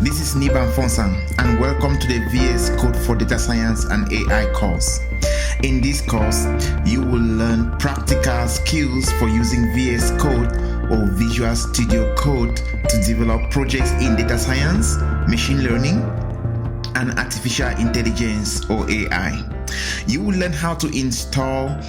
This is Niban Fonsang and welcome to the VS Code for Data Science and AI course. In this course, you will learn practical skills for using VS Code or Visual Studio Code to develop projects in data science, machine learning, and artificial intelligence or AI. You will learn how to install,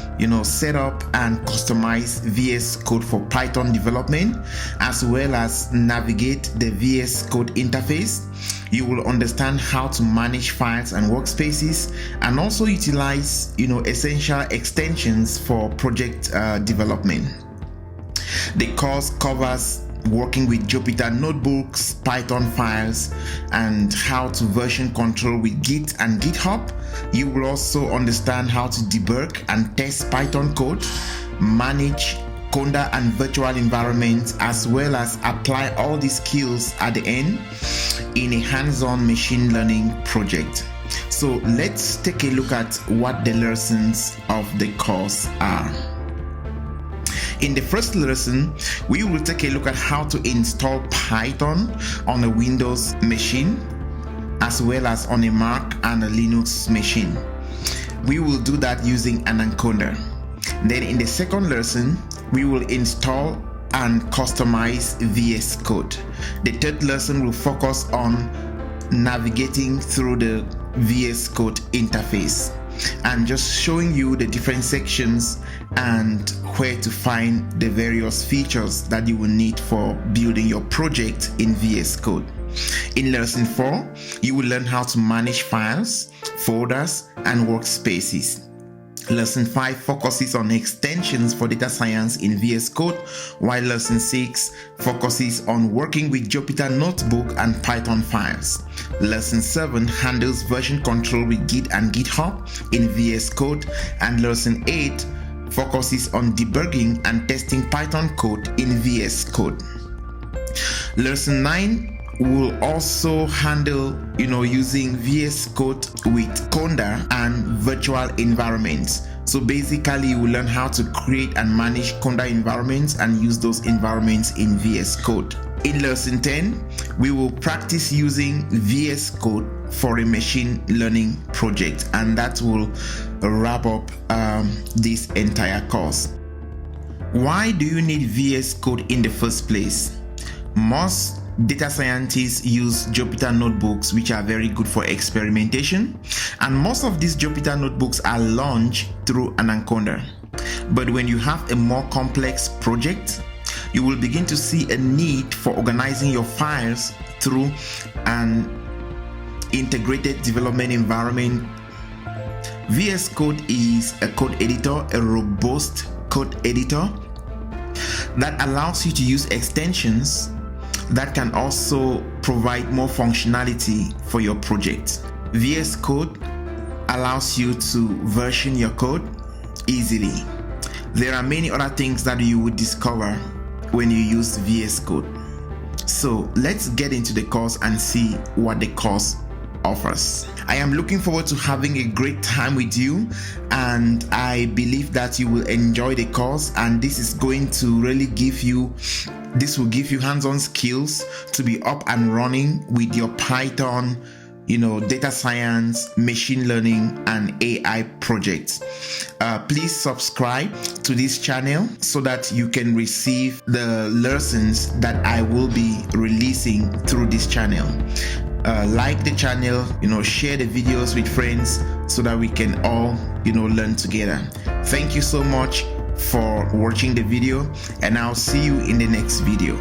set up and customize VS Code for Python development, as well as navigate the VS Code interface. You will understand how to manage files and workspaces, and also utilize, essential extensions for project development. The course covers working with Jupyter Notebooks, Python files, and how to version control with Git and GitHub. You will also understand how to debug and test Python code, manage Conda and virtual environments, as well as apply all these skills at the end in a hands-on machine learning project. So let's take a look at what the lessons of the course are. In the first lesson, we will take a look at how to install Python on a Windows machine, as well as on a Mac and a Linux machine. We will do that using an encoder. Then in the second lesson, we will install and customize VS Code. The third lesson will focus on navigating through the VS Code interface and just showing you the different sections and where to find the various features that you will need for building your project in VS Code. In lesson 4, you will learn how to manage files, folders, and workspaces. Lesson 5 focuses on extensions for data science in VS Code, while lesson 6 focuses on working with Jupyter Notebook and Python files. Lesson 7 handles version control with Git and GitHub in VS Code, and lesson 8 focuses on debugging and testing Python code in VS Code. Lesson 9 will also handle, using VS Code with Conda and virtual environments. So basically, you will learn how to create and manage Conda environments and use those environments in VS Code. In lesson 10, we will practice using VS Code for a machine learning project, and that will wrap up this entire course. Why do you need VS Code in the first place? Most data scientists use Jupyter Notebooks, which are very good for experimentation, and most of these Jupyter Notebooks are launched through an encoder. But when you have a more complex project, you will begin to see a need for organizing your files through an integrated development environment. VS Code is a code editor, a robust code editor that allows you to use extensions that can also provide more functionality for your project. VS Code allows you to version your code easily. There are many other things that you would discover when you use VS Code. So let's get into the course and see what the course offers. I am looking forward to having a great time with you, and I believe that you will enjoy the course, and this will give you hands-on skills to be up and running with your Python, data science, machine learning, and AI projects. Please subscribe to this channel so that you can receive the lessons that I will be releasing through this channel. Like the channel, share the videos with friends so that we can all, learn together. Thank you so much for watching the video, and I'll see you in the next video.